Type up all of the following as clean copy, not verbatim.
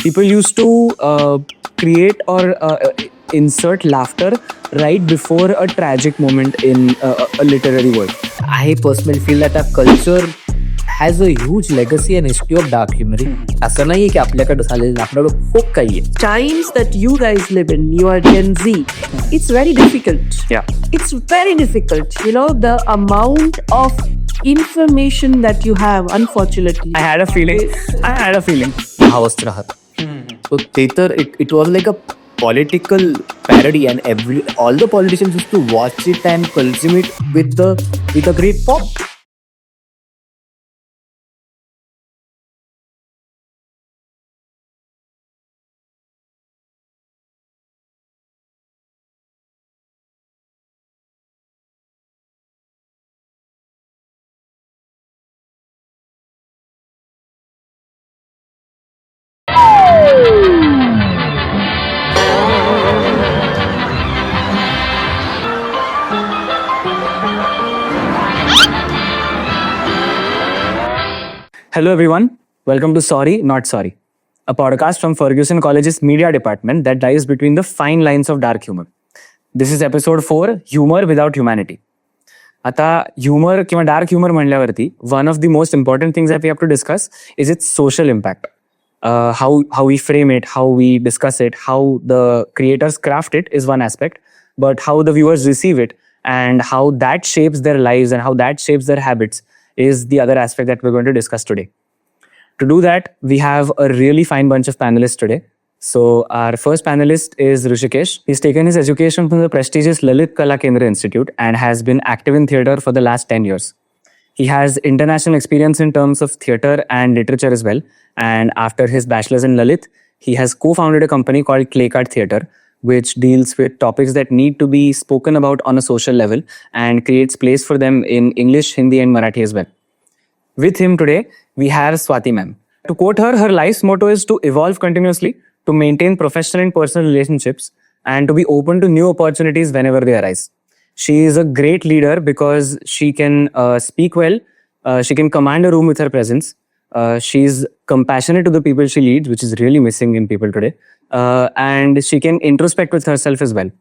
People used to create or insert laughter right before a tragic moment in a literary work. I personally feel that our culture has a huge legacy and history of dark humor. असं नाही की आपल्याकडे झालेलं आपल्याकडे खूप काही आहे. Times that you guys live in, you are Gen Z, it's very difficult. Yeah. It's very difficult. You know, the amount of information that you have, unfortunately. I had a feeling. भावच राहत. So ते तर it was like a political parody and all the politicians used to watch it and consume it with a great pop. Hello everyone, welcome to Sorry Not Sorry, a podcast from Ferguson College's media department that dives between the fine lines of dark humor. This is episode 4, Humor Without Humanity. आता humour किंवा dark humour म्हणल्यावरती one of the most important things that we have to discuss is its social impact. how we frame it, how we discuss it, how the creators craft it is one aspect, but how the viewers receive it and how that shapes their lives and how that shapes their habits is the other aspect that we're going to discuss today. To do that, we have a really fine bunch of panelists today. So our first panelist is Rishikesh. He's taken his education from the prestigious Lalit Kala Kendra Institute and has been active in theatre for the last 10 years. He has international experience in terms of theatre and literature as well. And after his bachelor's in Lalit, he has co-founded a company called Claycard Theatre, which deals with topics that need to be spoken about on a social level and creates place for them in English, Hindi and Marathi as well. With him today, we have Swati ma'am. To quote her, her life's motto is to evolve continuously, to maintain professional and personal relationships, and to be open to new opportunities whenever they arise. She is a great leader because she can speak well, she can command a room with her presence. She's compassionate to the people she leads, which is really missing in people today. And she can introspect with herself as well.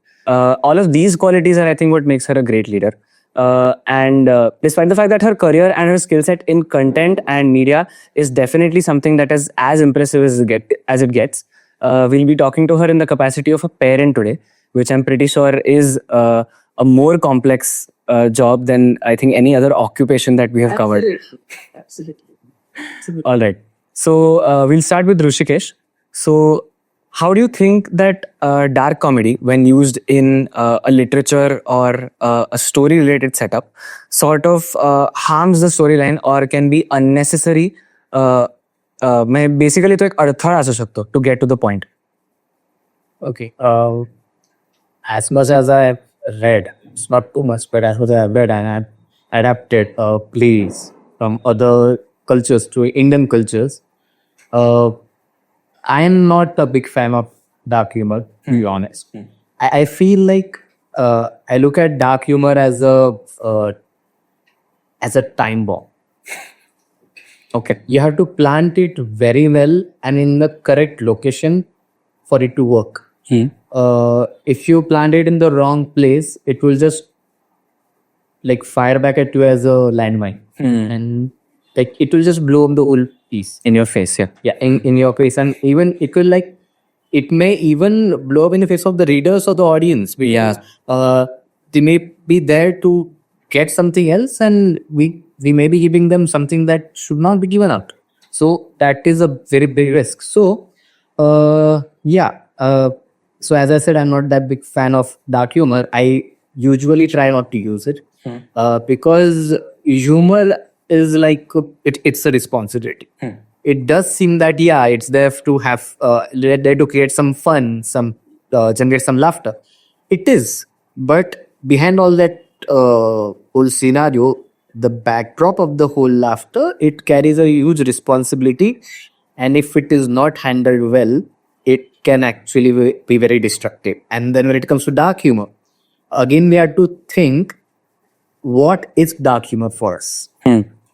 All of these qualities are, I think, what makes her a great leader. And despite the fact that her career and her skill set in content and media is definitely something that is as impressive as it gets, we'll be talking to her in the capacity of a parent today, which I'm pretty sure is a more complex job than I think any other occupation that we have covered. Absolutely. All right. So we'll start with Rishikesh. So how do you think that dark comedy, when used in a literature or a story-related setup, sort of harms the storyline or can be unnecessary? Basically, तो एक अडथळा असू शकतो to get to the point. Okay. As much as I've read, it's not too much, but as much as I've read and I've adapted plays from other cultures to Indian cultures, I am not a big fan of dark humor, to be honest. I feel like I look at dark humor as a time bomb. Okay. You have to plant it very well and in the correct location for it to work. If you plant it in the wrong place, it will just like fire back at you as a landmine, and like it will just blow up the whole piece In your face, yeah. yeah in your face, and even it will like it may even blow up in the face of the readers or the audience because they may be there to get something else and we may be giving them something that should not be given out. So that is a very big risk. So so as I said, I'm not that big fan of dark humor. I usually try not to use it because humor is like it's a responsibility. It does seem that it's there to have there to create some fun, some generate some laughter. It is, but behind all that whole scenario, the backdrop of the whole laughter, it carries a huge responsibility, and if it is not handled well, it can actually be very destructive. And then when it comes to dark humor, again we have to think, what is dark humor for us?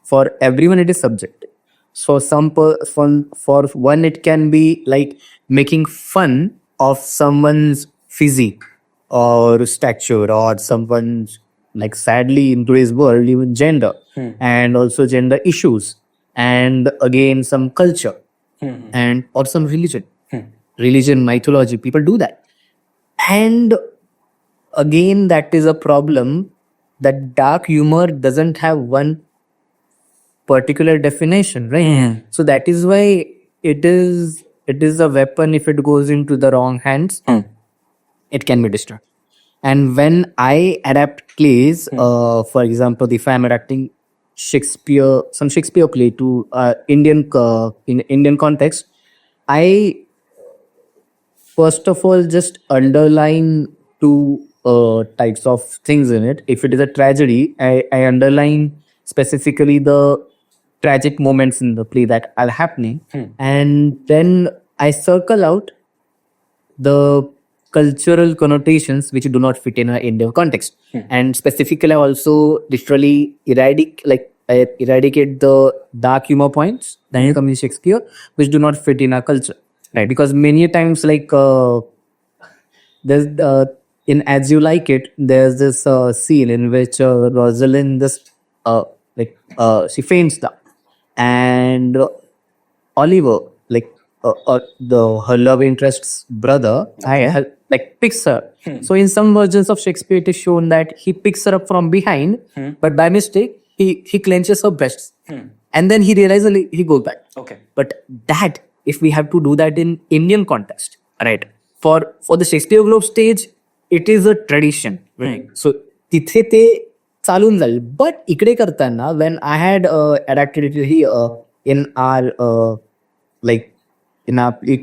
For everyone, it is subjective. So for one, it can be like making fun of someone's physique or stature, or someone's, like, sadly in today's world, even gender, and also gender issues, and again some culture, and or some religion, mythology. People do that, and again that is a problem, that dark humor doesn't have one particular definition, right? So that is why it is a weapon. If it goes into the wrong hands, it can be destroyed. And when I adapt plays, for example, if I'm adapting some Shakespeare play to in Indian context, I first of all just underline two types of things in it. If it is a tragedy, I underline specifically the tragic moments in the play that are happening, and then I circle out the cultural connotations which do not fit in an Indian context. And specifically, I also literally eradicate the dark humor points that come in Shakespeare, which do not fit in our culture. Right? Because many times, like, there's in As You Like It, there's this scene in which Rosalind just she faints down, and Oliver, like, her love interest's brother, picks her. So in some versions of Shakespeare, it is shown that he picks her up from behind, but by mistake he clenches her breasts, and then he realizes he goes back. Okay. But that, if we have to do that in Indian context, right? For the Shakespeare Globe stage, it is a tradition, right? So तिथे ते चालून जाईल. But इकडे करताना, when I had adapted it here in our in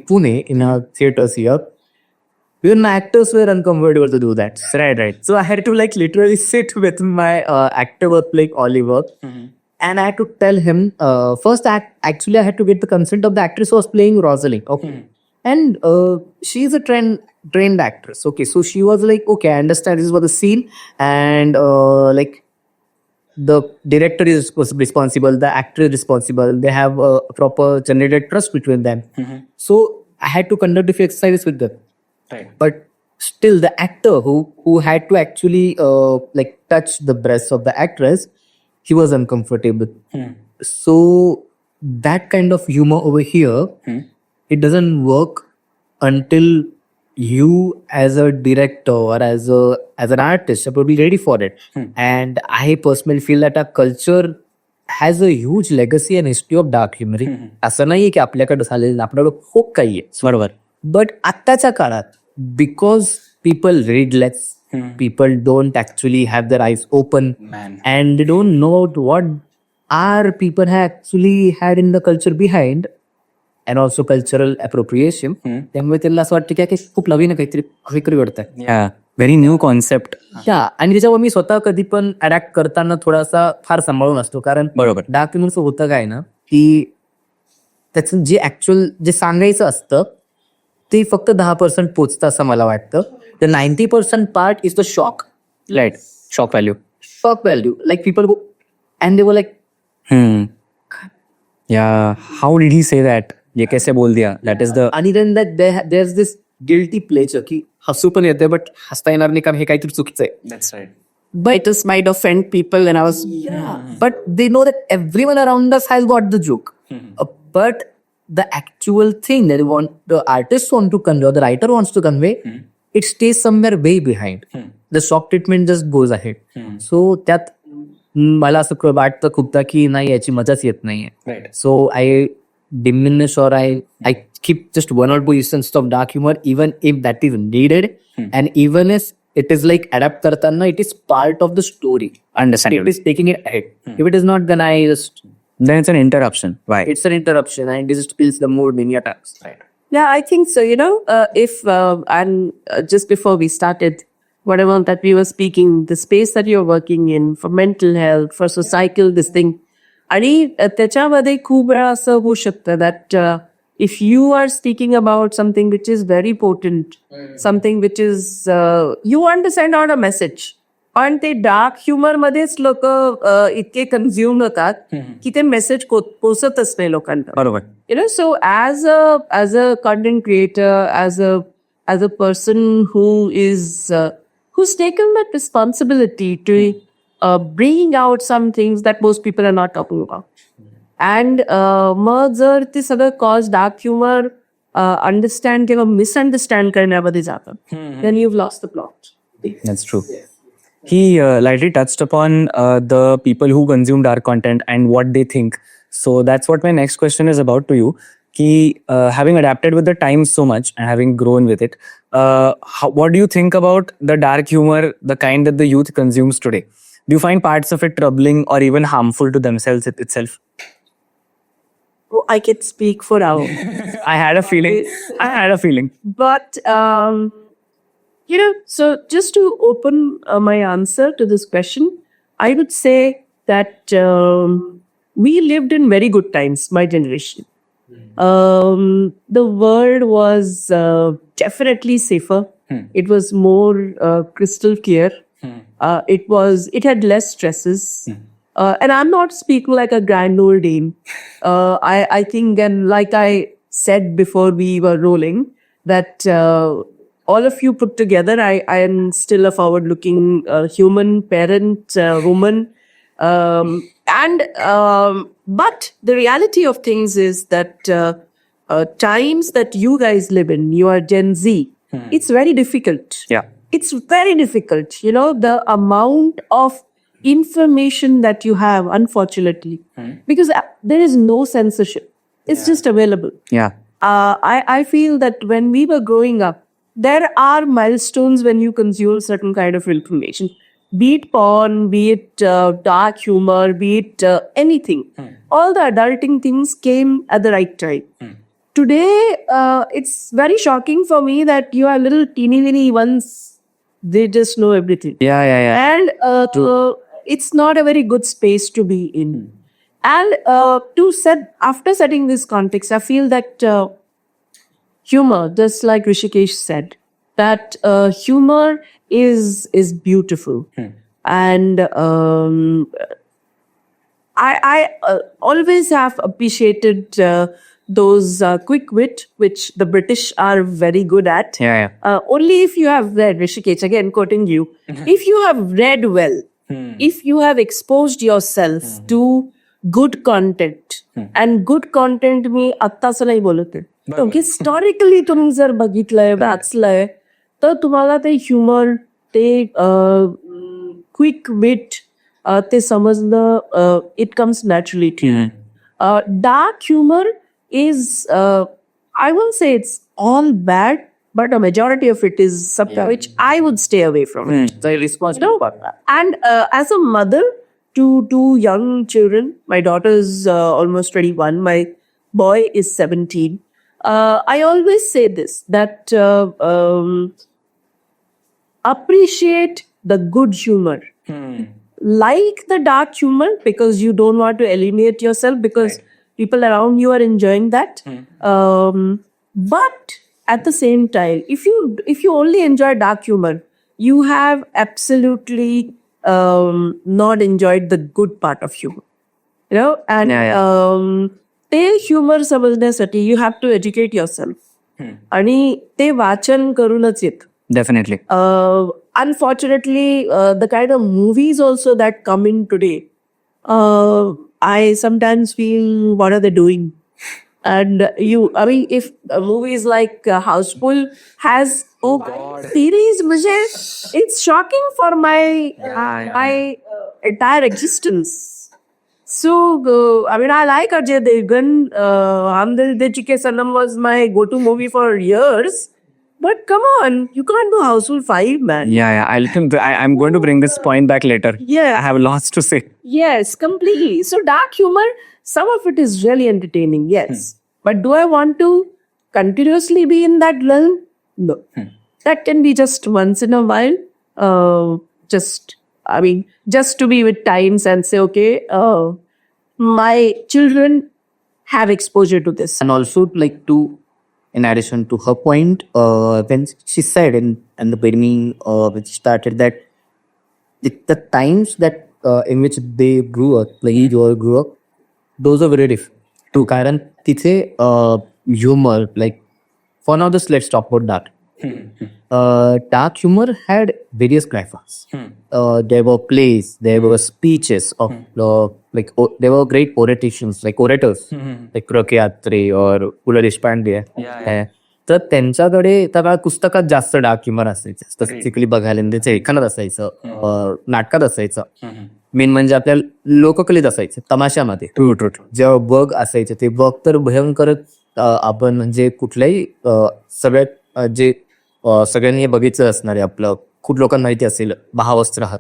Pune, in our theaters here, even my actors were uncomfortable to do that. Right. So I had to literally sit with my actor like Oliver, and I had to tell him first. Actually, I had to get the consent of the actress who was playing Rosalind. Okay, and she's a trained actress. Okay, so she was like, okay, I understand this was the scene, and the director was responsible, the actor is responsible. They have a proper generated trust between them. So I had to conduct a few exercises with them. Right. But still, the actor who had to actually touch the breasts of the actress, he was uncomfortable. So that kind of humor over here, it doesn't work until you, as a director or as an artist, are probably ready for it. And I personally feel that our culture has a huge legacy and history of dark humor. असं नाहीये की आपल्याकडे झालेलं, आपल्याकडे खूप काही आहे. बरोबर. But आत्ताच्या काळात, because people read less, people don't actually have their eyes open, and they don't know what our people have actually had in the culture behind, and also cultural appropriation. त्यामुळे त्यांना असं वाटतं की खूप नवीन काहीतरी घडतंय. Yeah, very new concept. आणि त्याच्यावर मी स्वतः कधी पण अडॅप्ट करताना थोडासा फार सांभाळून असतो, कारण बरोबर. डार्क ह्युमरचं होतं काय ना, की त्याचं जे ऍक्च्युअल जे सांगायचं असतं ते फक्त 10% पोचतं असं मला वाटतं. The 90% part is the shock. Right. Shock value. Like people go and they were like, Yeah. How did he say that? ये कैसे बोल दिया? That is the. आणि then that there's this guilty pleasure की हसू पण येते बट हसता येणार नाही कारण हे काहीतरी चुकीचं आहे. That's right. But it might offend people, and I was But they know that everyone around us has got the joke. But the actual thing that the artist want to convey, or the writer wants to convey, it stays somewhere way behind. The shock treatment just goes ahead. So त्यात मला असं वाटतं खूपदा की नाही, याची मजाच येत नाहीये. Right. So I diminish, or I keep just one or two instances of dark humor, even if that is needed, and even if it is like adapt kartana, it is part of the story. Understandable. It is taking it ahead. If it is not, then I just Then it's an interruption. Why? it's an interruption, and it just spills the mood many times. Right. Yeah, I think so. If and just before we started, whatever that we were speaking, the space that you're working in for mental health, for societal this thing, आणि त्याच्यामध्ये खूप वेळा असं होऊ शकतं that if you are speaking about something which is very potent, something which is you want to send out a message पण ते dark humour मध्येच लोक इतके कन्झ्युम होतात की ते मेसेज पोचतच नाही लोकांना. बरोबर. So as a content creator, as a person who's taken that responsibility to bringing out some things that most people are not talking about. And मग जर ते सगळं कॉज डार्क ह्युमर अंडरस्टँड किंवा मिसअंडरस्टँड करण्यामध्ये जातं, then you've lost the plot. That's true. He lightly touched upon the people who consume dark content and what they think. So that's what my next question is about to you. Ki, having adapted with the times so much and having grown with it, what do you think about the dark humor, the kind that the youth consumes today? Do you find parts of it troubling or even harmful to themselves itself? Oh, I can speak for hours. I had a feeling. But, so just to open my answer to this question, I would say that we lived in very good times, my generation. The world was definitely safer. It was more crystal clear. It had less stresses. And I'm not speaking like a grand old dame. I think, and like I said before we were rolling, that all of you put together, I am still a forward-looking human, parent, woman. But the reality of things is that times that you guys live in, you are Gen Z, it's very difficult. Yeah. It's very difficult. The amount of information that you have, unfortunately, because there is no censorship. It's just available. Yeah. I feel that when we were growing up, there are milestones when you consume certain kind of information, be it porn, be it dark humor, be it anything. All the adulting things came at the right time. Today, it's very shocking for me that you are little teeny ones. They just know everything. Yeah. And it's not a very good space to be in. And after setting this context, I feel that humor, just like Rishikesh said, that humor is beautiful. And I always have appreciated those quick wit, which the British are very good at. Yeah. Only if you have read, Rishikesh, again quoting you, if you have read well, if you have exposed yourself to good content, and good content मी आत्ताच नाही बोलत आहे, historically तुम्ही जर बघितलंय, वाचलंय, तर तुम्हाला ते ह्युमर, ते क्विक विट, ते समजणं, it comes naturally to you. Dark humor is, I won't say it's all bad, but a majority of it is something which I would stay away from. The responsible part. And as a mother to two young children, my daughter is almost 21, my boy is 17. I always say this, that appreciate the good humor. Like the dark humor, because you don't want to alienate yourself, because people around you are enjoying that. But at the same time, if you only enjoy dark humor, you have absolutely not enjoyed the good part of humor. And ते humour समजण्यासाठी you have to educate yourself. आणि ते वाचन करूनच येतं. Definitely. Unfortunately, the kind of movies also that come in today, I sometimes feel, what are they doing? And if a movie is like Houseful has series, it's shocking for my entire existence. So, I like Ajay Devgan. Hum Dil De Chuke Sanam was my go-to movie for years. But come on, you can't do Houseful 5, man. Yeah. I'm going to bring this point back later. Yeah. I have lots to say. Yes, completely. So dark humor, some of it is really entertaining, yes. But do I want to continuously be in that realm? No. That can be just once in a while. Just to be with times and say, okay, my children have exposure to this. And also, in addition to her point, when she said in the beginning, when she started, that the times that in which they grew up, like he grew up, those are very different. Too. कारण तिथे humor, like for now, just let's talk about dark. Dark humor had various crackers. There were plays, there were speeches of there were great politicians, like orators, like Roke Atre or Pula Deshpande. तर त्यांच्याकडे त्या पुस्तकात जास्त dark humour असायचं, specifically बघायला त्याचं लेखनात असायचं, नाटकात असायचं, मेन म्हणजे आपल्या लोककलेत असायचं, तमाशामध्ये जेव्हा बग असायचे ते बग तर भयंकर आपण म्हणजे कुठल्याही सगळ्यात जे सगळ्यांनी हे बघितलं असणार आहे, आपलं खूप लोकांना माहिती असेल महावस्त्रहार.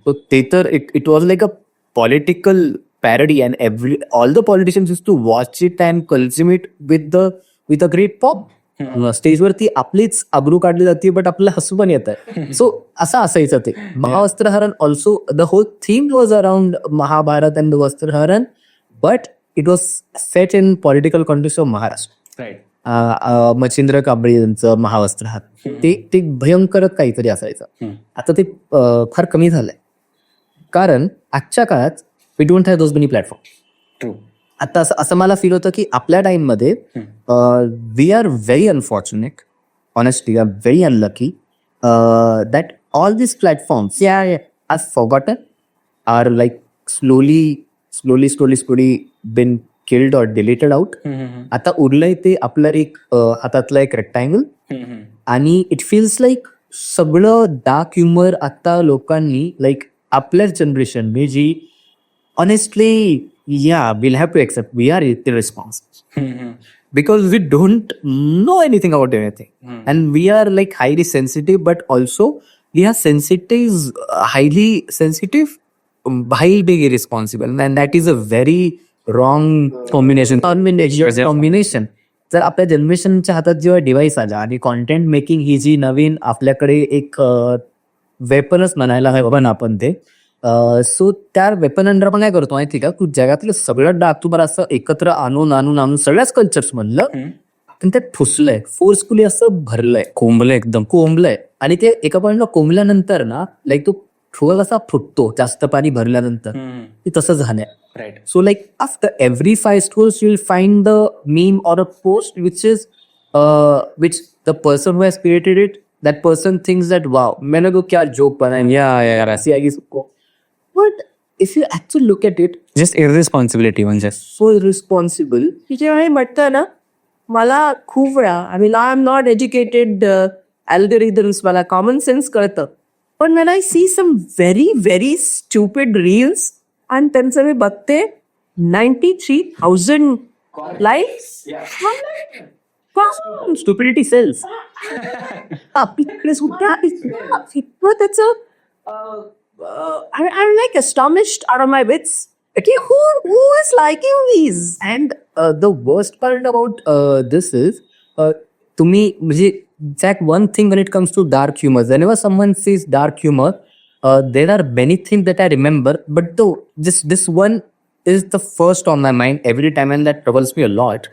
तो ते तर it was like a political parody and all the politicians use to watch it and consume it with a great pop. स्टेजवरती आपलीच आबरू काढली जाते, बट आपल्याला हसू पण येत आहे. सो असं असायचं ते Mahavastraharan. Also the whole theme was around Mahabharat and the Vastraharan, but it was set in political context of Maharashtra. Machhindra Kamble यांचं महावस्त्रहार ते भयंकर काहीतरी असायचं. आता ते फार कमी झालंय, कारण आजच्या काळात we don't have those many platform. आता असं मला फील होतं की आपल्या टाइममध्ये we are very unfortunate, honestly we are very unlucky that all this platforms are forgotten, are like slowly been killed or deleted out. आता उरलंय ते आपलं एक हातातलं एक रेक्टँगल, आणि इट फील्स लाईक सगळं डार्क ह्युमर आता लोकांनी लाईक आपल्याच जनरेशनने जी honestly we'll have to accept we are irresponsible because we don't know anything about anything, and we are like highly sensitive, but also we are sensitive, highly sensitive while being irresponsible, and that is a very wrong combination. जर आपल्या जनरेशनच्या हातात जेव्हा device आला आणि content making ही जी नवीन आपल्याकडे एक वेपनच म्हणायला हवं ना आपण ते, सो त्या वेपन अंडर आपण काय करतो माहिती का, जगातलं सगळं डार्क तुम्हाला असं एकत्र आणून सगळ्याच कल्चर्स म्हणलं, पण ते ठुसलंय, फोर्सफुली असं भरलंय, कोंबलंय. आणि ते एका पॉईंटला कोंबल्यानंतर ना लाईक तो ठोक असा फुटतो जास्त पाणी भरल्यानंतर, ते तसं झालंय. So like after every 5 stories you will find the meme or a post which the person who has created it, that person thinks that wow मैंने को क्या joke बनाया, यार ऐसी आएगी सबको. But if you actually look at it, just irresponsibility म्हणजे so irresponsible. जेव्हा हे म्हटतं ना, मला खूप वेळा, I mean I am not educated algorithms, मला कॉमन सेन्स कळतं, पण when I see some very very stupid reels आणि त्यांचं मी बघते 93,000 likes, stupidity sells. आपल्याकडे सुद्धा त्याचं I'm like astonished out of my wits. Okay, who is liking these? And the worst part about this is to me, Jack, one thing when it comes to dark humor, whenever someone says dark humor, there are many things that I remember, but though this one is the first on my mind every time, and that troubles me a lot.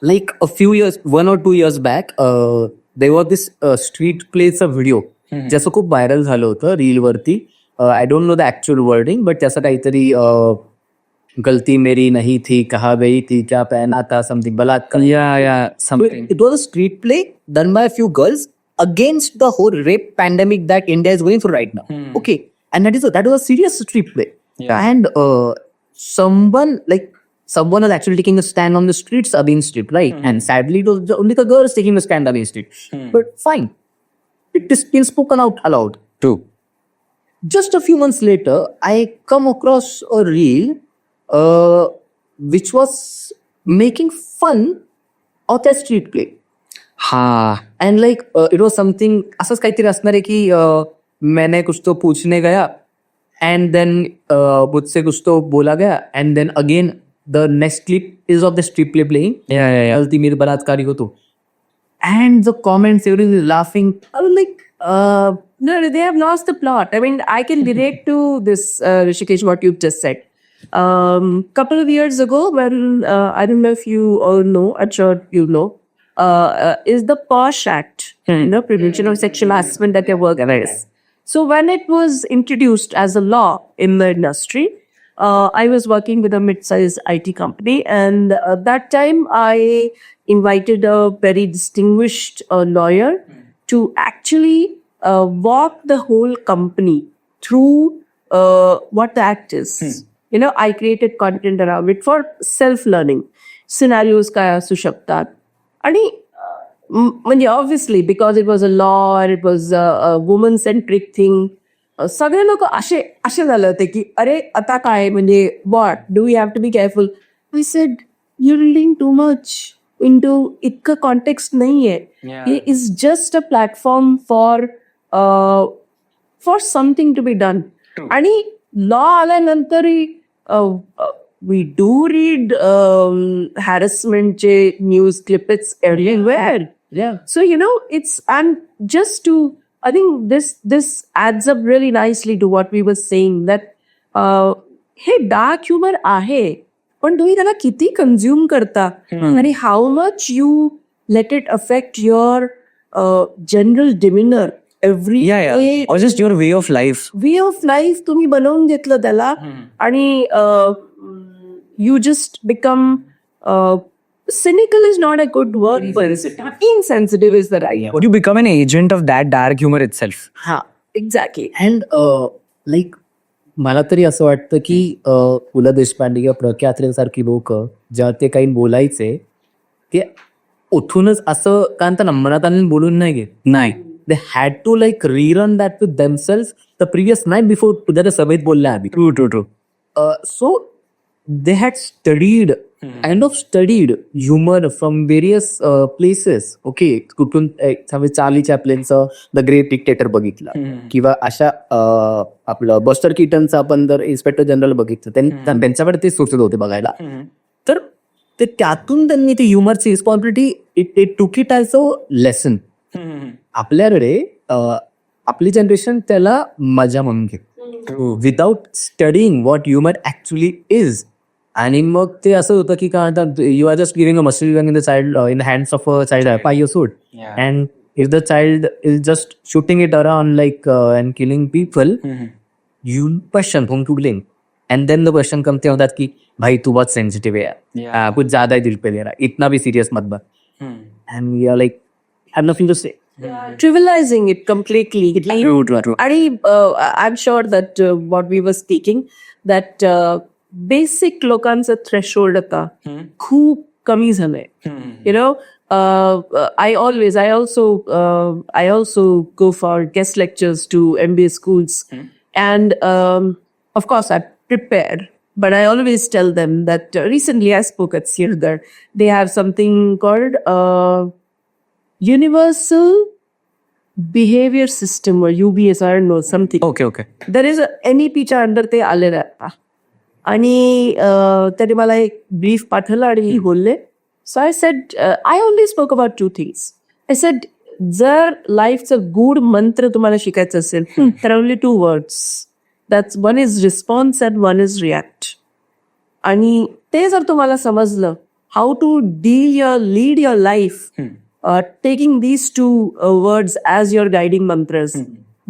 Like a few years, 1 or 2 years back, there was this street playचा video ज्याचं खूप viral झालं होतं reel वरती. I don't know the actual wording, but त्याचं काहीतरी गलती मेरी नहीं थी, कहा गई थी क्या पहना था, समथिंग बलात्कार. something. It was a street play done by a few girls against the whole rape pandemic that India is going through right now. Okay, and that was a serious street play. And someone was actually taking a stand on the streets against it, right? And sadly, it was only the girls taking a stand against it. But fine, it is still spoken out aloud. True. Just a few months later, I come across a reel which was making fun of that street play. And like it was something असंच काहीतरी असणार आहे की मैंने कुछ तो पूछने गया and then मुझसे कुछ तो बोला गया, and then again the next clip is of the street play playing. गलती मेरी बलात्कारी हो तो. And the comments, everyone is laughing. I was like, No, they have lost the plot. I mean, I can relate to this, Rishikesh, what you've just said. Couple of years ago, when I don't know if you all know, I'm sure you know, is the POSH Act, Prevention of Sexual Harassment that they work with. So when it was introduced as a law in the industry, I was working with a mid-sized IT company, and that time I invited a very distinguished lawyer to actually walk the whole company through what the act is. You know, I created content around it for self-learning. Scenarios काय असू शकतात. आणि म्हणजे obviously because it was a law it was a woman centric thing सगळे लोक असे असे झाले होते की अरे आता काय म्हणजे what do you have to be careful I said you reading too much into इतकं कॉन्टेक्स्ट नाहीये हे is just a platform for something to be done आणि लॉ आल्यानंतरही we do read harassmentचे news clips everywhere. Yeah. So it's and just to I think this adds up really nicely to what we were saying that हे dark humour आहे पण तुम्ही त्याला किती consume करता आणि how much you let it affect your general demeanour every or just your way of life. Way of life तुम्ही बनवून घेतलं त्याला आणि you just become cynical is not a good word, but insensitive is the right word. You become an agent of that dark humor itself. Ha, exactly. And like मला तरी असं वाटतं की पु ल देशपांडे किंवा प्र के अत्रे सारखी लोक जेव्हा ते काही बोलायचे ते ओथूनच असं कारण त्या नंबरात आणून बोलून नाही घेत. नाही. They had to like rerun that with themselves the previous night before तुझ्या त्या सभेत बोलल्या आधी. True. So they had kind of studied humor from various places. Okay, कुठून चार्ली चॅपलिनचं द ग्रेट डिक्टेटर बघितलं किंवा अशा आपलं बस्टर कीटनचं आपण जर इन्स्पेक्टर जनरल बघितलं त्यांच्याकडे ते सोर्सेस होते बघायला. तर ते त्यातून त्यांनी ती ह्युमरची responsibility it took it as a lesson. आपल्याकडे आपली जनरेशन त्याला मजा म्हणून घेत without studying what humour actually is. आणि मग ते असं होतं की काय you are just giving a mystery gun in the child in the hands of a child 5 years old and if the child is just shooting it around like and killing people, you question whom to blame. And then the question comes to that कि भाई तू बहुत sensitive है यार, कुछ ज्यादा ही दिल पे ले रहा है, इतना भी सीरियस मत बन. And we are like have nothing to say. Trivializing it completely. True. And I'm sure that what we were speaking, that basic लोकांचं threshold आता खूप कमी झालंय. You know, I also go for guest lectures to MBA schools, and of course I prepare. But I always tell them that recently I spoke at Sirdar. They have something called Universal Behavior System or UBS, I don't know, something. Okay. There is a NEPच्या under ते आलेलं आहे आणि त्याने मला एक brief पाठवलं आणि बोलले. So I said I only spoke about 2 things. I said जर लाईफचं गूढ मंत्र तुम्हाला शिकायचं असेल तर only 2 words. That's one is response and one is react. आणि ते जर तुम्हाला समजलं how to lead your life taking these 2 words as your guiding mantras,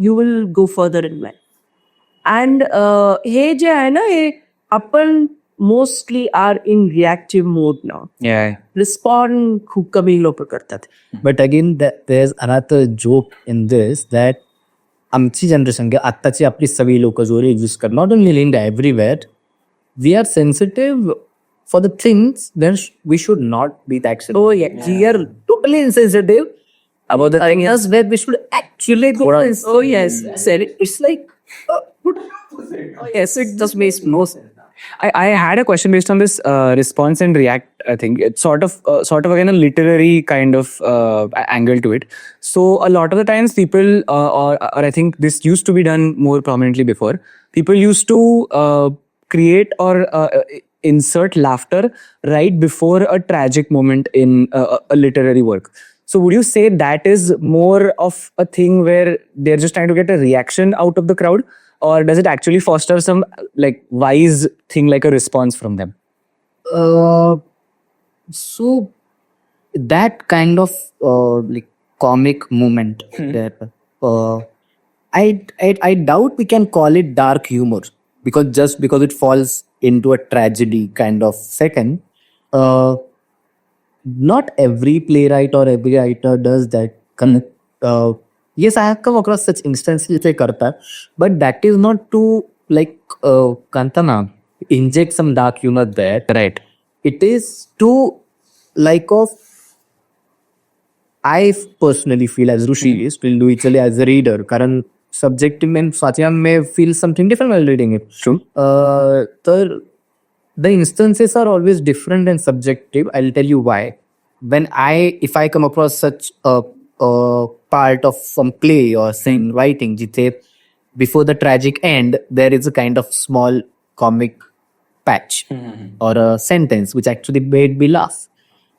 you will go further in life. And हे जे आहे ना हे आपण mostly are in reactive mode now. Yeah. Respond खूप कमी लोक करतात. But again, there is another joke in this that आमची जनरेशन आत्ताची आपली सगळी लोक जो यूज करतात not only in India everywhere we are sensitive for the things than we should not be that. Oh yeah. We are totally insensitive about the things where we should actually go. Oh yes. Said it. It's like Oh yes. It just makes no sense. I had a question based on this response and react. I think it's sort of again a literary kind of angle to it. So a lot of the times people, or I think this used to be done more prominently before. People used to create or insert laughter right before a tragic moment in a literary work. So would you say that is more of a thing where they're just trying to get a reaction out of the crowd? Or does it actually foster some like wise thing like a response from them? So that kind of like comic moment there I doubt we can call it dark humor because just because it falls into a tragedy kind of second. Uh, Not every playwright or every writer does that. Yes, I have come across such instances which I karta, but that is not to like kantana inject some dark humor there. Right. It is to like of I personally feel as Rushi is feel individually as a reader. Karan subjective and Satya may feel something different while reading it. True. The instances are always different and subjective. I'll tell you why. If I come across such a part of some play or some writing, jithe before the tragic end, there is a kind of small comic patch or a sentence which actually made me laugh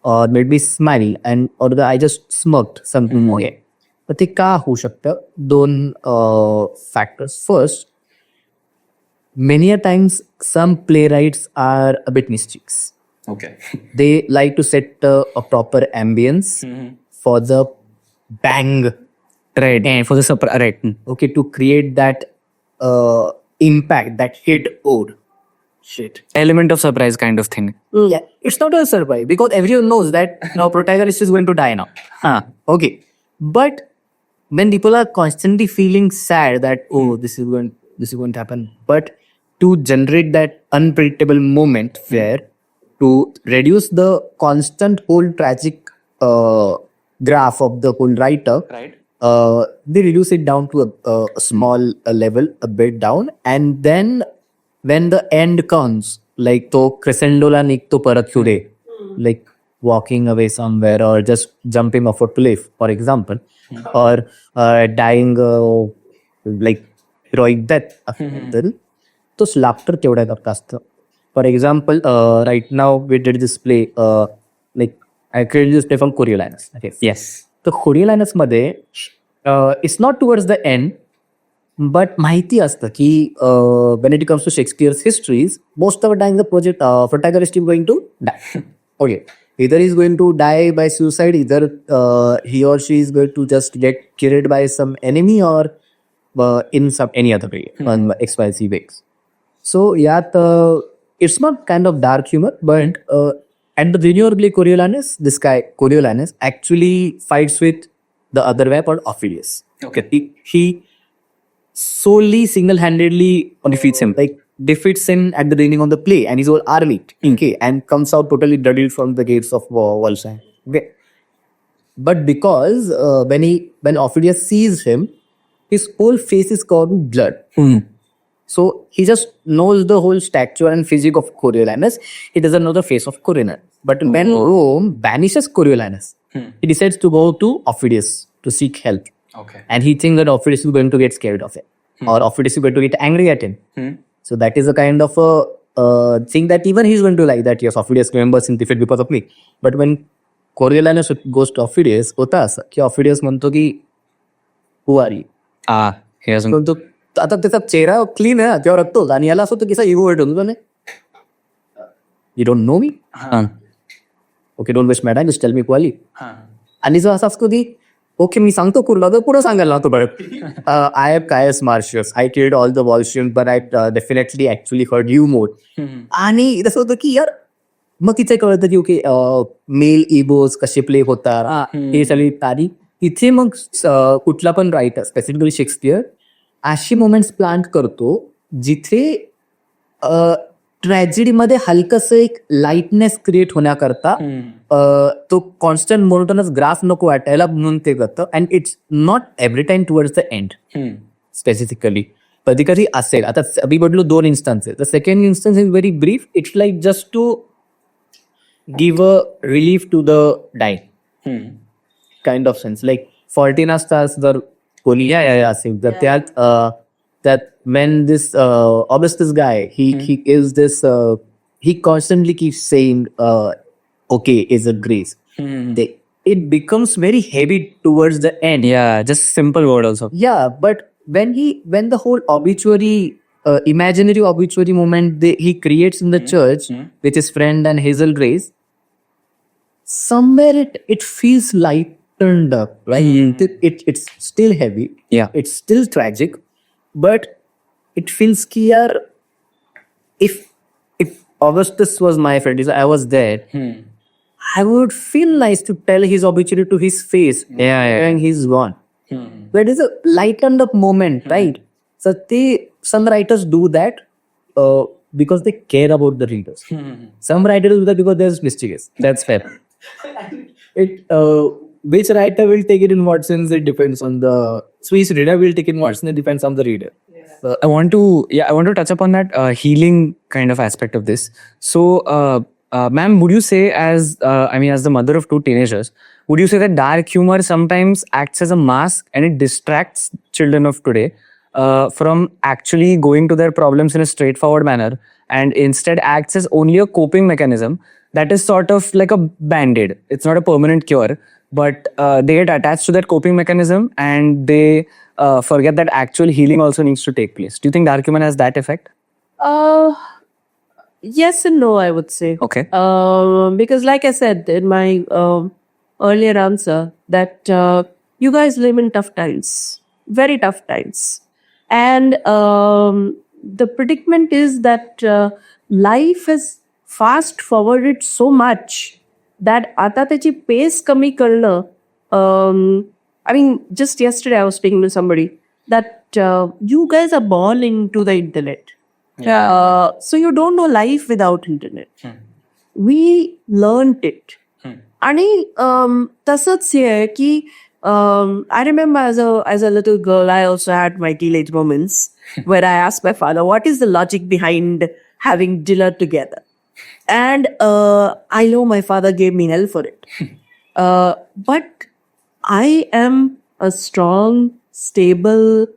or made me smile and or I just smirked something more. तर ते का होऊ शकतं दोन factors. First, many a times some playwrights are a bit mischievous. Okay. They like to set a proper ambience for the bang, Right. And for the surprise. Right. okay, to create that impact, that hit ode. Shit. Element of surprise kind of thing. Yeah, it's not a surprise because everyone knows that now protagonist is going to die now. Okay, but when people are constantly feeling sad that this is going to happen, but to generate that unpredictable moment where to reduce the constant whole tragic graph of the whole writer, Right. they reduce it down to a small level, a bit down, and then when the end comes, like to crescendo la nikto parat kyure, like walking away somewhere or just jumping off a cliff, for example, or dying like heroic death, तो laughter तेवढा करत असतं. For example, right now we did this play, like I created this play from Coriolanus. Okay. Yes. तर Coriolanus मध्ये it's not towards the end, but माहिती असतं की when it comes to Shakespeare's histories, most of the time the protagonist is going to die. Okay, either he's going to die by suicide, either he or she is going to just get killed by some enemy or in some any other way on XYZ ways. So yeah, it's not kind of dark humor, but at the beginning of Coriolanus, this guy Coriolanus actually fights with the other guy called Ophidius. Okay. He solely single-handedly defeats him at the beginning of the play and his whole army, okay, and comes out totally bloodied from the gates of Volsheim. Okay. But because when Ophidius sees him, his whole face is covered in blood. So he just knows the whole stature and physique of Coriolanus. He doesn't know the face of Coriolanus. But when Rome banishes Coriolanus, he decides to go to Ophidius to seek help. Okay. And he thinks that Ophidius is going to get scared of it. Or Ophidius is going to get angry at him. So that is a kind of a thing that even he's going to like that. Yes, Ophidius remembers in defeat because of me. But when Coriolanus goes to Ophidius, होता असं की Ophidius म्हणतो की who are you? He hasn't. म्हणतो आता त्याचा चेहरा clean आहे तेव्हा रक्तो आणि याला असं होतं की इगो वेट होतो you don't know me okay don't waste my time just tell me quickly आणि जो असा असतो की ओके मी सांगतो कुठला तर पुढे सांगायला लागतो बरं आय हॅव कायस मार्शियस आय किल्ड ऑल द वॉल्शियन but I definitely actually heard you more आणि तसं होतं की यार मग तिथे कळतं की ओके मेल इगोज कसे प्ले होतात हे सगळी तारीख इथे मग कुठला पण रायटर स्पेसिफिकली शेक्सपियर अशी मोमेंट्स प्लांट करतो जिथे ट्रॅजेडीमध्ये हलकस एक लाईटनेस क्रिएट होण्याकरता तो कॉन्स्टंट मोनोटोनस ग्राफ नको वाटायला म्हणून ते करतं and it's not every time towards the end specifically कधी कधी असेल आता अभी बदलू दोन instances the second instance is very brief it's like just to give a relief to the dying kind of sense like 14 stars जर कोणी असेल तर that when this Augustus guy he is this he constantly keeps saying okay is a grace it becomes very heavy towards the end. Yeah, just simple word also. Yeah, but when the whole obituary imaginary obituary moment he creates in the church with his friend and Hazel Grace, somewhere it feels light lightened up, right? It's still heavy. Yeah. It's still tragic, but it feels कि यार if Augustus was my friend, if I was there, I would feel nice to tell his obituary to his face. Yeah. When he's gone. But it's a lightened up moment, right? So some writers do that because they care about the readers. Some writers do that because they're mischievous. That's fair. Which writer will take it in what sense, it depends on the Swiss reader will take it in what sense, it depends on the reader. I want to touch upon that healing kind of aspect of this. So, ma'am, would you say as the mother of two teenagers, would you say that dark humor sometimes acts as a mask and it distracts children of today from actually going to their problems in a straightforward manner, and instead acts as only a coping mechanism that is sort of like a band-aid? It's not a permanent cure, but they get attached to that coping mechanism and they forget that actual healing also needs to take place. Do you think dark humor has that effect? Yes and no, I would say. Okay. Because like I said in my earlier answer, that you guys live in tough times, very tough times. And the predicament is that life has fast forwarded so much that आता त्याची pace कमी करणं, I mean, just yesterday I was speaking to somebody that you guys are born into the internet. So you don't know life without internet. We learned it. आणि तसंच हे आहे की I remember as a little girl, I also had my teenage moments where I asked my father, what is the logic behind having dinner together? And I know my father gave me hell for it. But I am a strong, stable,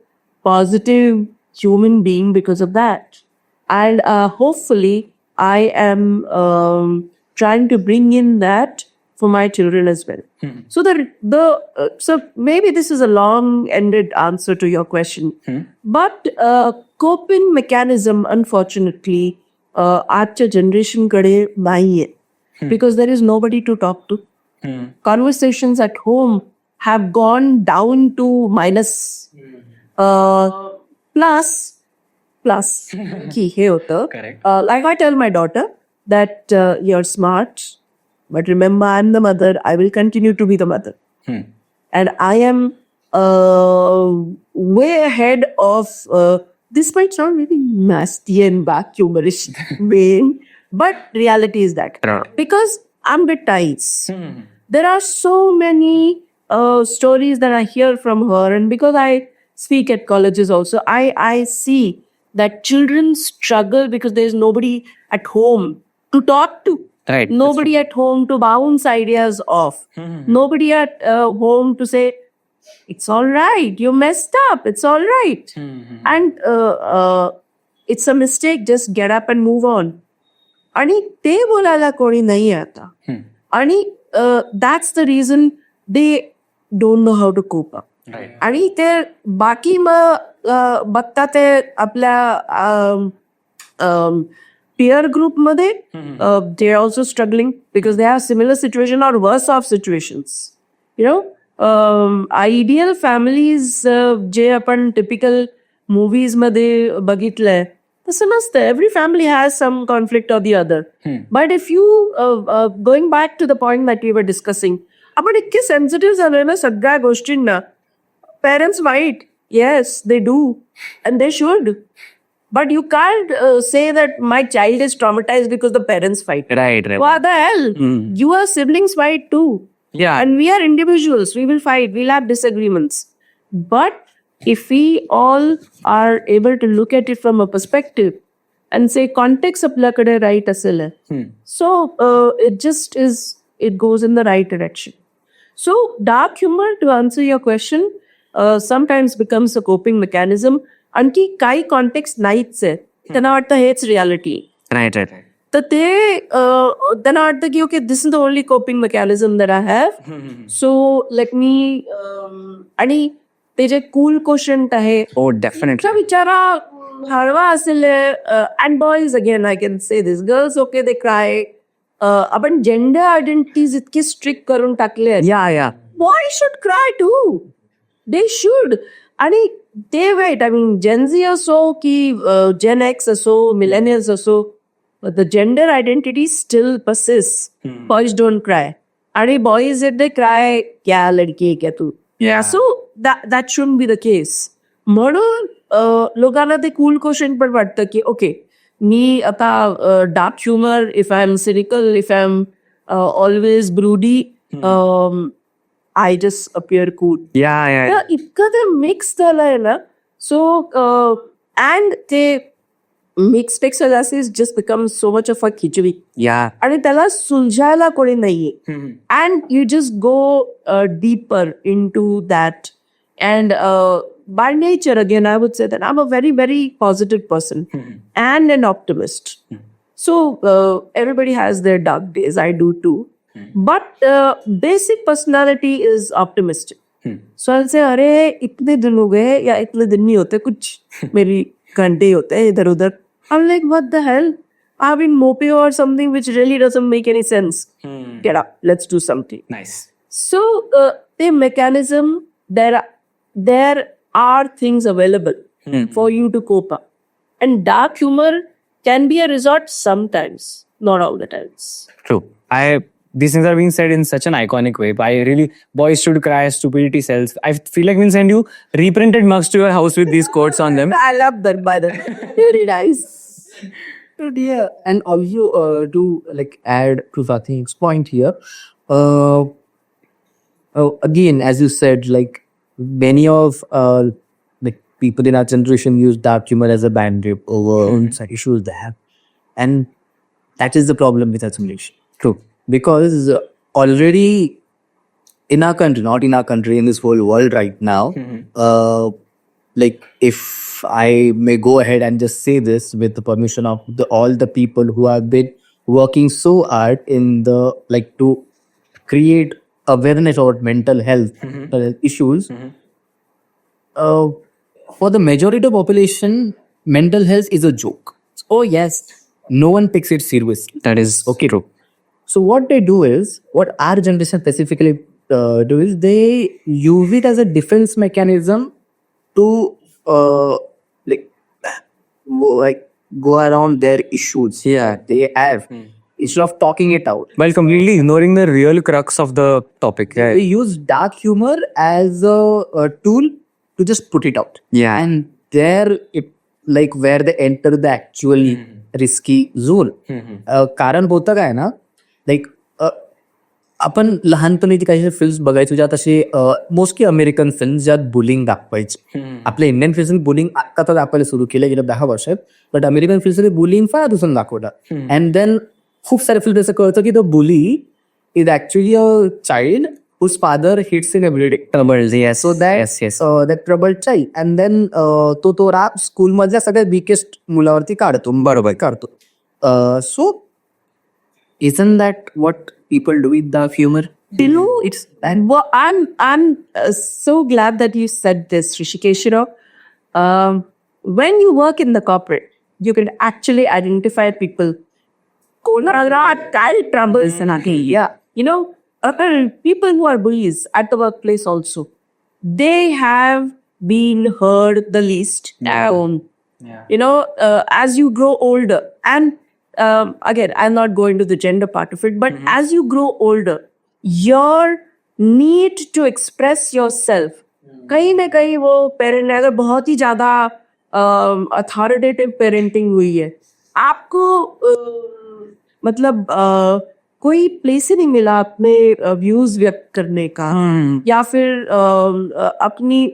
positive human being because of that. And hopefully I am trying to bring in that for my children as well. So so maybe this is a long-ended answer to your question, but coping mechanism, unfortunately, आजच्या generation कडे नाहीये, because there is nobody to talk to. Conversations at home have gone down to minus. Plus की हे होतं. Like I tell my daughter that you're smart, but remember I'm the mother. I will continue to be the mother, and I am way ahead of. This might sound really nasty and back humorous vain, but reality is that because I'm with ties, there are so many stories that I hear from her, and because I speak at colleges also, I see that children struggle because there's nobody at home to talk to. Right. Nobody at home to bounce ideas off. Nobody at home to say, it's all right, you messed up, it's all right. And it's a mistake, just get up and move on. आणि ते बोलायला कोणी नाही आता. आणि that's the reason they don't know how to cope up. आणि ते बाकी मग बघता ते आपल्या peer group मध्ये they are also struggling because they have similar situation or worse off situations. You know, ideal families जे आपण typical movies मध्ये बघितलंय तसं नसतं. Every family has some conflict or the other. But if you going back to the point that we were discussing, आपण इतके sensitive झालोय ना सगळ्या गोष्टींना. Parents might, yes, they do, and they should. But you can't say that my child is traumatized because the parents fight. Right. What the hell? You are siblings fight too. Yeah. And we are individuals. We will fight. We'll have disagreements. But if we all are able to look at it from a perspective and say context आपल्याकडे right असेल, so it just is, it goes in the right direction. So dark humor, to answer your question, sometimes becomes a coping mechanism. आणखी काही context नाहीच आहे, त्यांना वाटतं हेच reality. Right. तर ते त्यांना वाटतं की okay this is the only coping mechanism that I have, so let me. आणि ते जे कूल क्वेश्चन आहे Oh, definitely. तुमचा विचारा हळवा असेल. And boys again I can say this, girls okay they cry. आपण जेंडर आयडेंटिटीज इतकी स्ट्रिक्ट करून टाकले आहेत Yeah. boys should cry too. They should. And they wait. I mean, Gen Z असो की Gen X असो, millennials असो, but the gender identity still persists. Boys don't cry. And boys, if they cry, क्या लड़की है क्या तू? Yeah. So that shouldn't be the case. म्हणून लोकांना ते कूल क्वेश्चन पण वाटतं की ओके मी आता dark humour if I am cynical if I am always broody I just appear cool Yeah. इतकं ते मिक्स झालंय ना सो अँड ते मिक्स पेक्षा just become so much of a khichdi Yeah. आणि त्याला सुलझायला कोणी नाहीये and you just go deeper into that and by nature again I would say that I'm a very very positive person and an optimist so everybody has their dark days I do too but basic personality is optimistic so I'll say अरे इतने दिन हो गए या इतने दिन नहीं होते कुछ मेरी घंटे ही होते हैं इधर उधर I'm like what the hell I've been moping or something which really doesn't make any sense. Get up, let's do something. Nice. So the mechanism there are things available for you to cope up, and dark humor can be a resort sometimes, not all the times. True. These things are being said in such an iconic way. Boys should cry, stupidity sells. I feel like we'll send you reprinted mugs to your house with these quotes on them. I love that by the way. Very nice. Yeah, and also to like add to Fatih's point here, again, as you said, like many of like people in our generation use dark humor as a bandage over some issues they have, and that is the problem with assimilation. True. Because already in our country, not in our country, in this whole world right now, like if I may go ahead and just say this with the permission of all the people who have been working so hard in the like to create awareness about mental health issues. For the majority of population, mental health is a joke. Oh yes. No one takes it seriously. That is Okay. true. So what they do is, what our generation specifically do is, they use it as a defense mechanism to like go around their issues. Yeah. They have instead of talking it out. While completely ignoring the real crux of the topic. They use dark humor as a tool to just put it out. Yeah. And there it like where they enter the actual risky zone. कारण होतं काय ना like आपण लहानपणी ती काही films बघायचो ज्यात असे मोस्टली अमेरिकन फिल्म ज्यात बुलिंग दाखवायचे आपल्या इंडियन फिल्म बुलिंग आता तर दाखवायला सुरू केलं गेलं 10 वर्षात बट अमेरिकन फिल्म्स बुलिंग फार दिवसांनी दाखवतात अँड देन खूप साऱ्या फिल्म असं कळतं की the bully is actually a child whose father hits in every day. Troubles, yes. So that yes. that troubled child. And then तो राप स्कूलमधल्या सगळ्यात बिगेस्ट मुलावरती काढतो बरोबर काढतो. So isn't that what people do with the humor? You know, it's and well, I'm so glad that you said this, Rishikesh. You know, when you work in the corporate, you can actually identify people. Troubles and yeah, you know, people who are bullies at the workplace also, they have been heard the least. You know, as you grow older, and again, I'm not going to the gender part of it, but as you grow older, your need to express yourself, कहीं ना कहीं वो parent अगर बहुत ही ज्यादा authoritative parenting हुई है आपको मतलब कोई प्लेस ही नहीं मिला अपने व्यूज व्यक्त करने का या फिर अपनी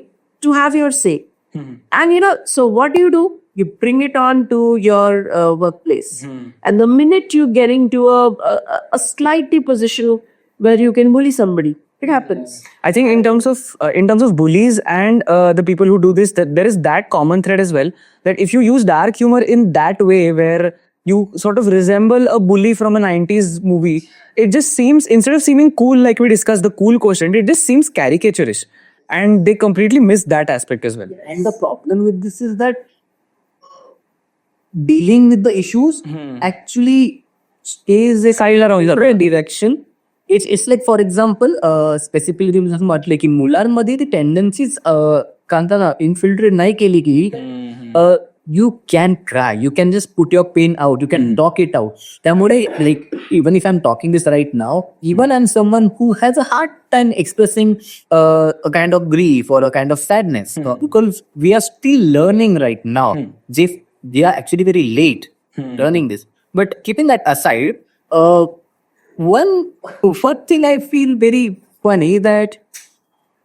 टू हैव योर से and you know so what do you do you bring it on to your workplace and the minute you get into a slightly position where you can bully somebody it happens. I think in terms of bullies and the people who do this, that there is that common thread as well, that if you use dark humor in that way where you sort of resemble a bully from a 90s movie, it just seems, instead of seeming cool like we discussed the cool quotient, it just seems caricaturish, and they completely miss that aspect as well. And the problem with this is that dealing with the issues actually stays a Side around different direction it's like for example specifically जसं म्हटलं की मुलांमध्ये ती tendencies कांताना infiltrate नाही केली की you can cry, you can just put your pain out, you can talk it out. त्यामुळे like even if I am talking this right now, even I am someone who has a hard time expressing a kind of grief or a kind of sadness, because we are still learning right now. They are actually very late learning this. But keeping that aside, one thing I feel very funny that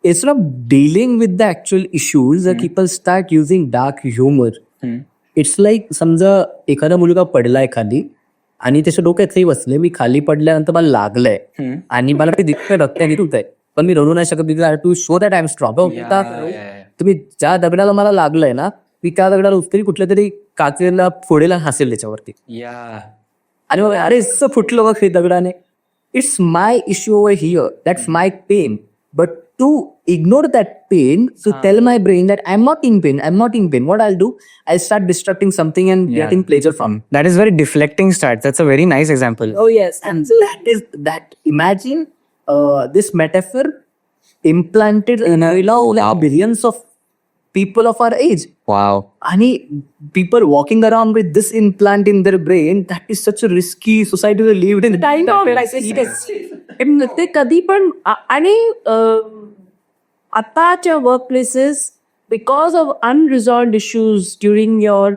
instead of dealing with the actual issues, people start using dark humor. It's like समजा एखादा मुलगा पडलाय खाली आणि त्याच्या डोक्यात काही बसले, मी खाली पडल्यानंतर मला लागलंय आणि मला ते दिसतंय रक्ताने तुटतंय, पण मी रडू नाही शकत to show that I am strong. तुम्ही ज्या दगडाला मला लागलंय ना, मी त्या दगडाला उतरी कुठल्या तरी काचेला फोडेला हसेल त्याच्यावरती आणि मग अरे असं फुटलं बघ हे दगडाने. It's my issue over here, that's my pain. But to ignore that pain, to tell my brain that I'm not in pain, what I'll do, I'll start distracting something and getting pleasure from it. That is very deflecting start. That's a very nice example. Oh yes, and that imagine this metaphor implanted in billions of people of our age. Wow. And people walking around with this implant in their brain, that is such a risky society to live in. I know, ते कधी पण आणि आताच्या workplaces because of unresolved issues during your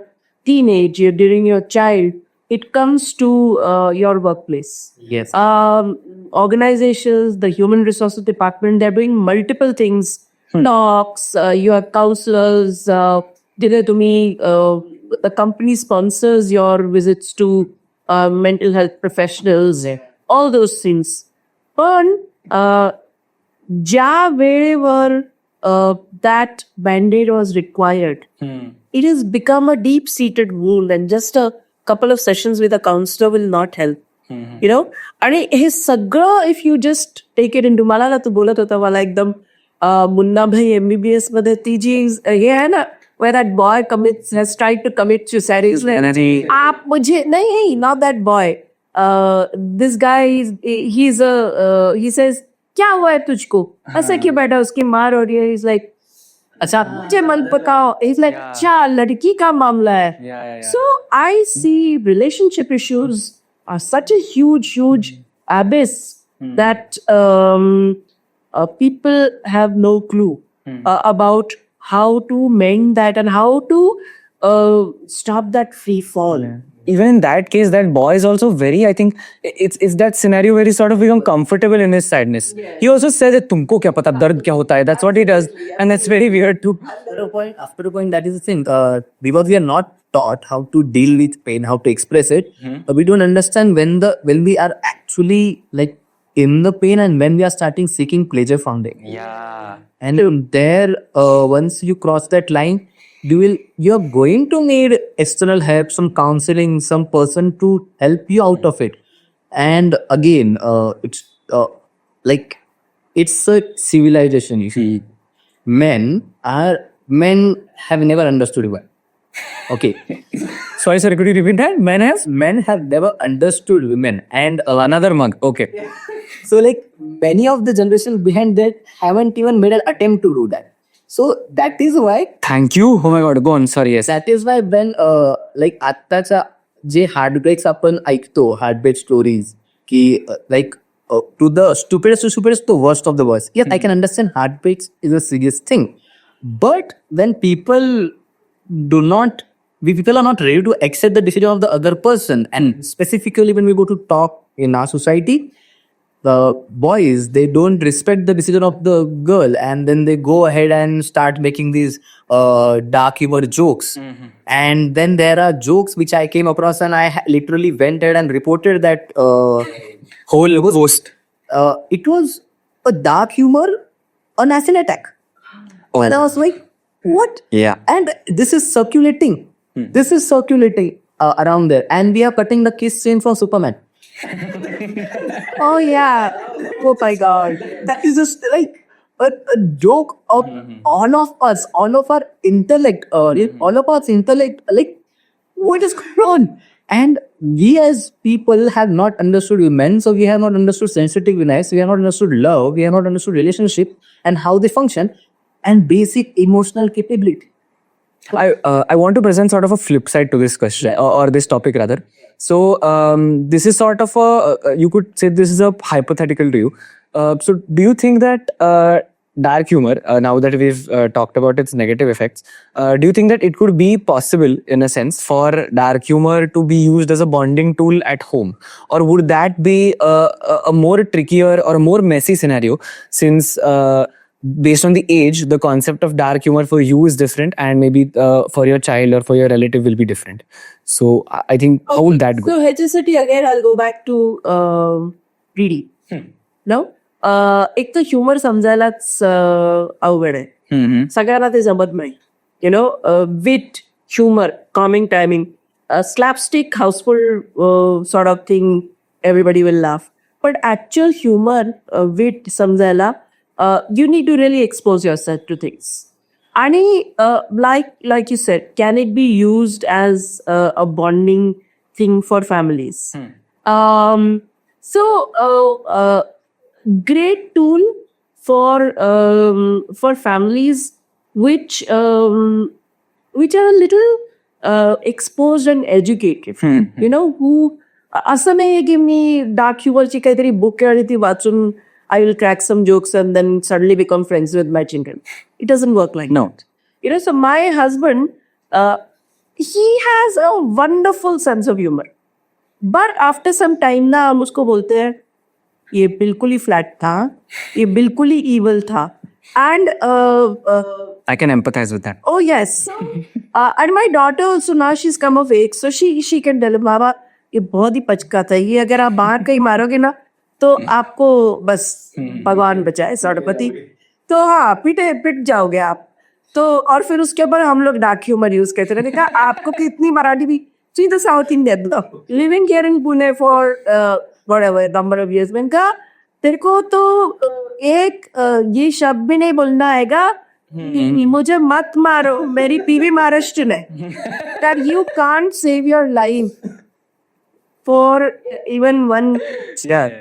teenage, during your child, it comes to your workplace. Yes. Organizations, the human resources department, they're doing multiple things. Talks, you have counselors, to me, the company sponsors your visits to mental health professionals, all those things. पण ज्या वेळेवर that band-aid was required, it has become a deep-seated wound, and just a couple of sessions with a counselor will not help. You know, आणि हे सगळं if you just take it in too, मला ना तू बोलत होता मला एकदम मुन्ना भाई MBBS मध्ये ती जी हे आहे ना, where that boy has tried to commit suicide. He's like, आप मुझे नहीं, not that boy. This guy, he says, क्या हुआ है तुझको, ऐसा क्यों बैठा, उसकी मार हो रही है. He's like, अच्छा मुझे मन पकाओ. He's like, अच्छा लड़की का मामला है. So I see relationship issues are such a huge abyss that people have no clue about how to mend that and how to stop that free fall. Even in that case, that boy is also very, I think, it's that scenario where he sort of become comfortable in his sadness. He also says that tumko kya pata dard kya hota hai. That's what he does, and that's very weird too. After a point, that is the thing. Because we are not taught how to deal with pain, how to express it. We don't understand when we are actually like in the pain and when we are starting seeking pleasure from it. Yeah. And there, once you cross that line, you're going to need external help, some counseling, some person to help you out of it. And again, it's like it's a civilization. You see, men have never understood women. Okay. Sorry, sir. Could you repeat that? Men have never understood women. And Another mug. Okay. so like many of the generations behind that haven't even made an attempt to do that. So that is why. Thank you. Oh my God. Go on. Sorry. Yes. That is why when like आत्ताच्या जे heartbreaks आपण ऐकतो, heartbreak stories, की like to the stupidest to worst of the worst. Yes, I can understand heartbreaks is a serious thing, but when people are not ready to accept the decision of the other person, and specifically when we go to talk in our society, the boys, they don't respect the decision of the girl, and then they go ahead and start making these dark humor jokes. And then there are jokes which I came across, and I literally went ahead and reported that Whole post. it was a dark humor, an acid attack. And I was like, what? Yeah. And this is circulating. This is circulating around there, and we are cutting the kiss scene from Superman. Oh yeah. Oh my God. That is just like a joke of all of us, all of our intellect, all of us intellect. Like, what is going on? And we as people have not understood women, so we have not understood sensitiveness, we have not understood love, we have not understood relationship and how they function, and basic emotional capability. I want to present sort of a flip side to this question or this topic rather. So this is sort of you could say this is a hypothetical to you. So do you think that dark humor, now that we've talked about its negative effects, do you think that it could be possible in a sense for dark humor to be used as a bonding tool at home, or would that be a more trickier or a more messy scenario since based on the age, the concept of dark humor for you is different, and maybe for your child or for your relative will be different. So I think how would that go? So HSCT again, I'll go back to greedy. No? एक तर humour समजायलाच अवघड आहे. सगळ्यांना ते जमत नाही. You know, wit, humour, comic timing, slapstick, Housefull sort of thing, everybody will laugh. But actual humor, wit समजायला, you need to really expose yourself to things. And like you said, can it be used as a bonding thing for families? Great tool for families which are a little exposed and educated. You know, who असं नाही की मी dark ह्युमरची काहीतरी book आहे आणि ती वाचून I will crack some jokes and then suddenly become friends with my children. It doesn't work like No. that. You know, so my husband, he has a wonderful sense of humor. But after some time ना हम उसको बोलते हैं ये बिल्कुल ही flat था, ये बिल्कुल ही evil था. And I can empathize with that. oh yes, and my daughter also now she's come of age, so she can tell him, बाबा ये बहुत ही पचका था, ये अगर आप बाहर कहीं मारोगे ना तो आपको बस भगवान बचाए सड़पति, तो हाँ पिट जाओगे आप. तो और फिर उसके ऊपर हम लोग डार्क ह्यूमर यूज करते रहे. कहा आपको कितनी मराठी भी see the south Indian living here in Pune for whatever number of years. मैंने कहा तेरे को तो एक ये शब्द भी नहीं बोलना आएगा, मुझे मत मारो, मेरी पीवी महाराष्ट्र ने, that you can't save your life for even one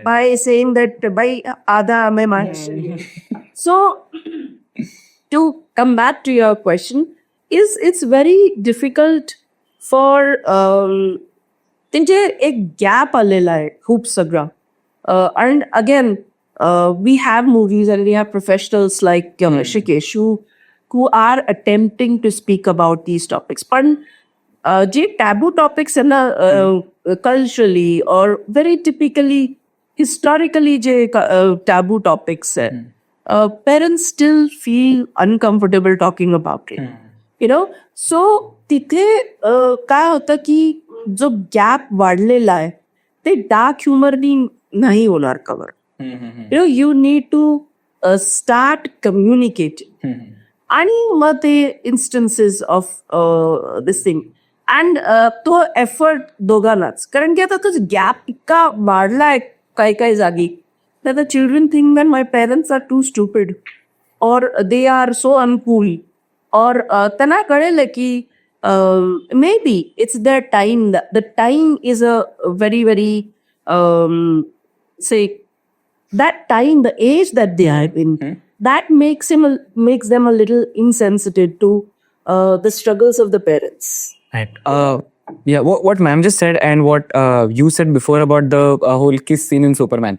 by saying that by आधा मैं Maharashtra. So to come back to your question, it's very difficult for त्यांचे एक गॅप आलेला आहे खूप सगळा. And again, we have movies and we have professionals like Rishikesh who are attempting to speak about these topics. पण जे taboo topics आहे ना, culturally or very typically, historically J taboo topics आहे, parents still feel uncomfortable talking about it. You know, so तिथे काय होतं की जो gap वाढलेला आहे ते डार्क ह्युमरनी नाही होणार cover. You know, you need to start communicating. आणि मग ते instances of this thing. And तो एफर्ट दोघांनाच, कारण की आता तो गॅप इतका वाढलाय काही जागी that the children think that my parents are too stupid or they are so uncool or त्यांना कळेल की maybe it's their time. The time is a very very say that time, the age that they are in, that makes them a little insensitive to the struggles of the parents. Right. Yeah, what ma'am just said and what you said before about the whole kiss scene in Superman.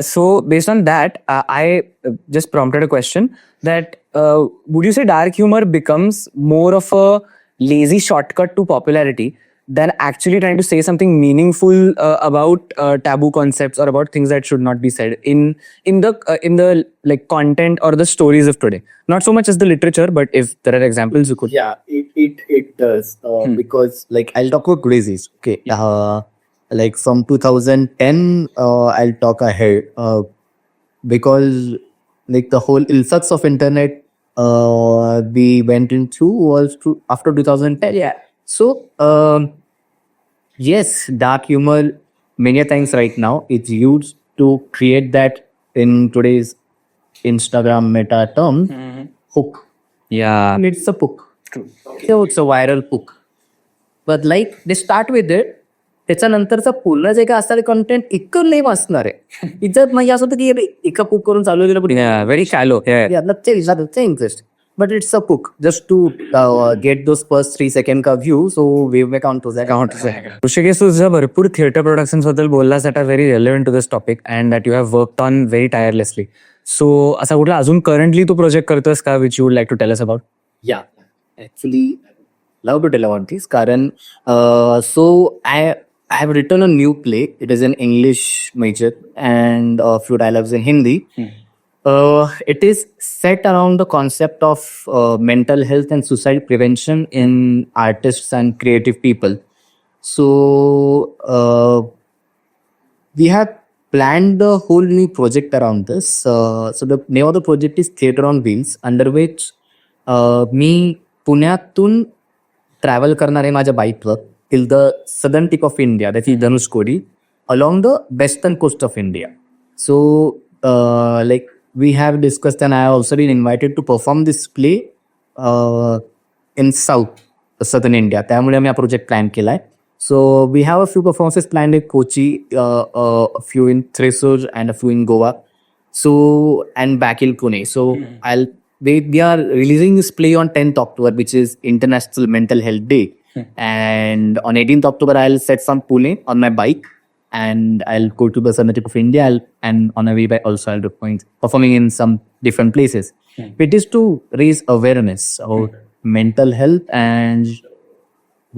So based on that, I just prompted a question that would you say dark humor becomes more of a lazy shortcut to popularity than actually trying to say something meaningful about taboo concepts or about things that should not be said in the like content or the stories of today? Not so much as the literature, but if there are examples you could. Yeah, it does. Because like I'll talk about crazies. Okay. Like from 2010, I'll talk ahead. Because like the whole influx of internet we went into was after 2010. Yeah. So yes, dark humor many times right now it's used to create that in today's Instagram meta term hook. Yeah. And it's a hook. True. So it's a viral hook. But like they start with it त्याच्यानंतरचा पूर्ण जे काय असणार content इतकं लेम असणार आहे इज्जत म्हणजे असं होतं की अरे, एका पुक करून चालू दिलं very shallow. nothing interest. But it's a book just to get those first 3 second का view. So we may count to that. Rishikesh, तू तुझ्या भरपूर थिएटर प्रोडक्शन्स बद्दल बोललास that are very relevant to this topic and that you have worked on very tirelessly. So असा कुठला अजून currently तू प्रोजेक्ट करतोस का which you would like to tell us about? Yeah, actually, love to tell about this. Karan, so I have written a new play. It is in English major and a few dialogues in Hindi. It is set around the concept of mental health and suicide prevention in artists and creative people. So we have planned the whole new project around this. So the name of the project is Theatre on Wheels, under which मी पुण्यातून travel करणार आहे माझ्या बाईकवर till the southern tip of India, that is Dhanushkodi, along the western coast of India. So like we have discussed and I have also been invited to perform this play in southern India. त्यामुळे आम्ही हा project plan केलाय. So we have a few performances planned in Kochi, a few in Thrissur and a few in Goa. So and back in Pune. So we are releasing this play on 10th October, which is International Mental Health Day. And on 18th October, I'll set from Pune on my bike. And I'll go to the southern tip of India, and on a way back also I'll be performing in some different places. It is to raise awareness about mental health and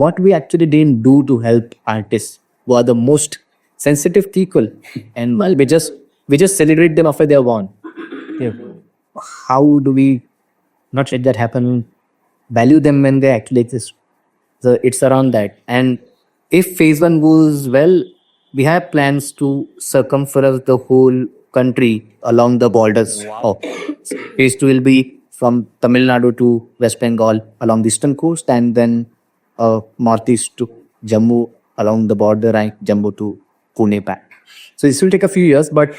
what we actually didn't do to help artists who are the most sensitive people. And well, we just celebrate them after they're born. Yeah. How do we not let that happen? Value them when they actually exist. So it's around that. And if phase 1 goes well, we have plans to circumference the whole country along the borders. Phase 2 will be from Tamil Nadu to West Bengal along the eastern coast, and then northeast to Jammu along the border, and Jammu to Pune back. So this will take a few years, but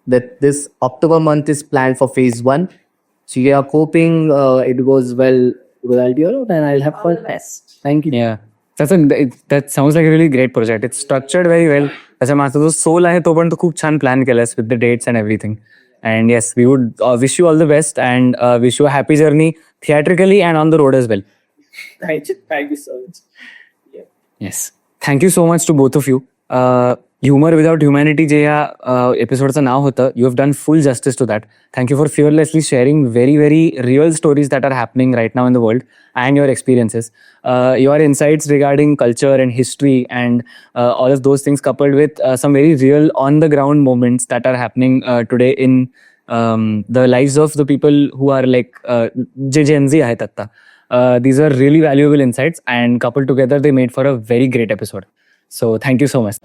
this October month is planned for phase 1. So we are hoping it goes well, and I'll have fun. Thank you. Yeah. That sounds like a really great project. It's structured very well. त्याच्या मागचा जो soul आहे तो पण तो खूप छान plan केलास with the dates and everything. And yes, we would wish you all the best and wish you a happy journey theatrically and on the road as well. Thank you so much. Yes, thank you so much to both of you. Humour without humanity जे या एपिसोडचं नाव होतं, you have done full justice to that. Thank you for fearlessly sharing very very real stories that are happening right now in the world and your experiences. Your insights regarding culture and history and all of those things coupled with some very real on the ground moments that are happening today in the lives of the people who are like Gen Z ahet atta. These are really valuable insights and coupled together they made for a very great episode. So thank you so much.